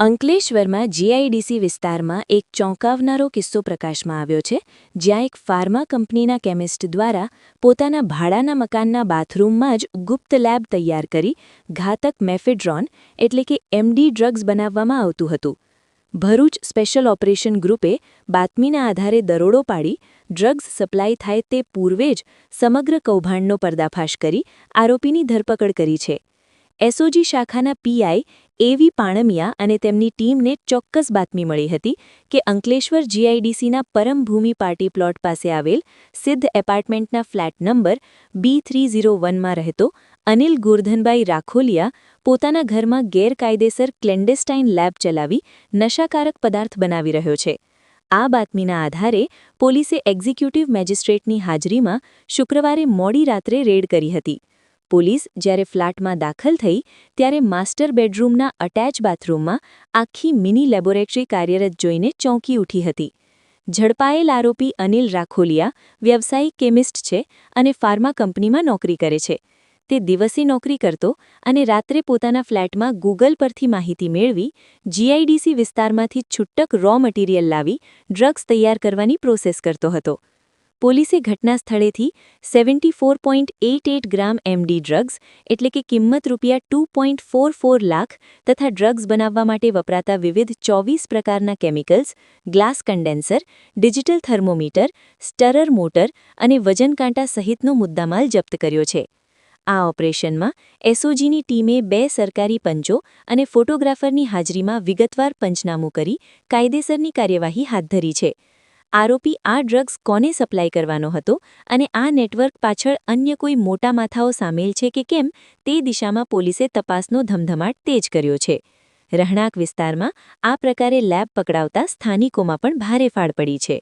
અંકલેશ્વરમાં જીઆઈડીસી વિસ્તારમાં એક ચોંકાવનારો કિસ્સો પ્રકાશમાં આવ્યો છે, જ્યાં એક ફાર્મા કંપનીના કેમિસ્ટ દ્વારા પોતાના ભાડાના મકાનના બાથરૂમમાં જ ગુપ્ત લેબ તૈયાર કરી ઘાતક મેફેડ્રોન એટલે કે એમડી ડ્રગ્સ બનાવવામાં આવતું હતું. ભરૂચ સ્પેશિયલ ઓપરેશન ગ્રુપે બાતમીના આધારે દરોડો પાડી ડ્રગ્સ સપ્લાય થાય તે પૂર્વે જ સમગ્ર કૌભાંડનો પર્દાફાશ કરી આરોપીની ધરપકડ કરી છે. એસઓજી શાખાના પીઆઈ એવી પાણમિયા અને તેમની ટીમને ચોક્કસ બાતમી મળી હતી કે અંકલેશ્વર જીઆઈડીસીના પરમભૂમિ પાર્ટી પ્લોટ પાસે આવેલ સિદ્ધ એપાર્ટમેન્ટના ફ્લેટ નંબર B301માં રહેતો અનિલ ગોરધનભાઈ રાખોલિયા પોતાના ઘરમાં ગેરકાયદેસર ક્લેન્ડેસ્ટાઇન લેબ ચલાવી નશાકારક પદાર્થ બનાવી રહ્યો છે. આ બાતમીના આધારે પોલીસે એક્ઝિક્યુટિવ મેજિસ્ટ્રેટની હાજરીમાં શુક્રવારે મોડી રાત્રે રેડ કરી હતી. પોલીસ જ્યારે ફ્લેટમાં દાખલ થઈ ત્યારે માસ્ટર બેડરૂમના અટેચ બાથરૂમમાં આખી મિની લેબોરેટરી કાર્યરત જોઈને ચોંકી ઉઠી હતી. ઝડપાયેલ આરોપી અનિલ રાખોલિયા વ્યવસાયિક કેમિસ્ટ છે અને ફાર્મા કંપનીમાં નોકરી કરે છે. તે દિવસે નોકરી કરતો અને રાત્રે પોતાના ફ્લેટમાં ગૂગલ પરથી માહિતી મેળવી જીઆઈડીસી વિસ્તારમાંથી છૂટક રો મટીરિયલ લાવી ડ્રગ્સ તૈયાર કરવાની પ્રોસેસ કરતો હતો. પોલીસે ઘટના સ્થળેથી 74.88 ગ્રામ એમડી ડ્રગ્સ એટલે કે કિંમત ₹2.44 લાખ તથા ડ્રગ્સ બનાવવા માટે વપરાતા વિવિધ 24 પ્રકારના chemicals, glass condenser, digital thermometer, stirrer motor અને વજનકાંટા સહિતનો મુદ્દામાલ જપ્ત કર્યો છે. આ ઓપરેશનમાં એસઓજીની ટીમે 2 સરકારી પંચો અને ફોટોગ્રાફરની હાજરીમાં વિગતવાર પંચનામું કરી કાયદેસરની કાર્યવાહી હાથ ધરી છે. આરોપી આ ડ્રગ્સ કોને સપ્લાય કરવાનો હતો અને આ નેટવર્ક પાછળ અન્ય કોઈ મોટા માથાઓ સામેલ છે કે કેમ તે દિશામાં પોલીસે તપાસનો ધમધમાટ તેજ કર્યો છે. રહેણાંક વિસ્તારમાં આ પ્રકારે લેબ પકડાવતા સ્થાનિકોમાં પણ ભારે ફાડ પડી છે.